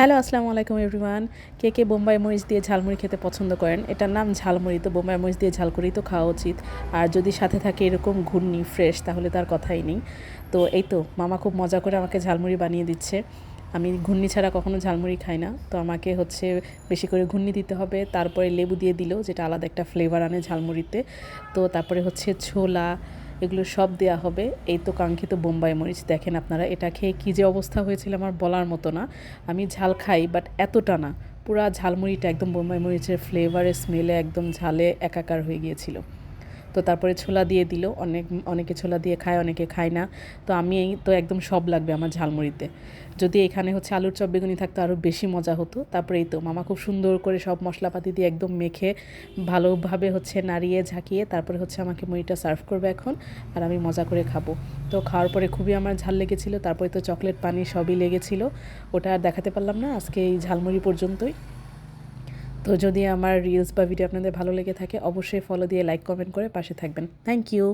Hello, আসসালামু আলাইকুম everyone. কে কে বোম্বাই মরিচ দিয়ে ঝালমুড়ি খেতে পছন্দ করেন? এটার নাম ঝালমুড়ি, তো বোম্বাই মরিচ দিয়ে ঝাল করেই তো খাওয়া উচিত। আর যদি সাথে থাকে এরকম ঘুগনি ফ্রেশ, তাহলে তার কথাই নেই। তো এই তো মামা খুব মজা করে আমাকে ঝালমুড়ি বানিয়ে দিচ্ছে। আমি ঘুগনি ছাড়া কখনো ঝালমুড়ি খাই না, তো আমাকে হচ্ছে বেশি করে ঘুগনি দিতে হবে, তারপরে লেবু দিয়ে দিল, যেটা আলাদা একটা ফ্লেভার আনে ঝালমুড়িতে। তো তারপরে হচ্ছে ছোলা, এগুলো সব দেওয়া হবে। এই তো কাঙ্ক্ষিত বোম্বাই মরিচ, দেখেন আপনারা, এটা খেয়ে কী যে অবস্থা হয়েছিল আমার বলার মতো না। আমি ঝাল খাই, বাট এতটা না। পুরা ঝালমুড়িটা একদম বোম্বাই মরিচের ফ্লেভারে, স্মেলে একদম ঝালে একাকার হয়ে গিয়েছিল। তো তারপরে ছোলা দিয়ে দিল, অনেকে ছোলা দিয়ে খায়, অনেকে খায় না। তো আমি তো একদম সব লাগবে আমার ঝালমুড়িতে। যদি এখানে হচ্ছে আলুর চপ বেগুনি থাকতো আরও বেশি মজা হতো। তারপরে এই তো মামা খুব সুন্দর করে সব মশলাপাতি দিয়ে একদম মেখে ভালোভাবে হচ্ছে নাড়িয়ে ঝাঁকিয়ে তারপরে হচ্ছে আমাকে মুড়িটা সার্ভ করবে এখন। আর আমি মজা করে খাবো। তো খাওয়ার পরে খুবই আমার ঝাল লেগেছিলো, তারপরে তো চকলেট পানি সবই লেগেছিলো। ওটা আর দেখাতে পারলাম না, আজকে এই ঝালমুড়ি পর্যন্তই। তো যদি আমার রিলস বা ভিডিও আপনাদের ভালো লেগে থাকে, অবশ্যই ফলো দিয়ে লাইক কমেন্ট করে পাশে থাকবেন। Thank you.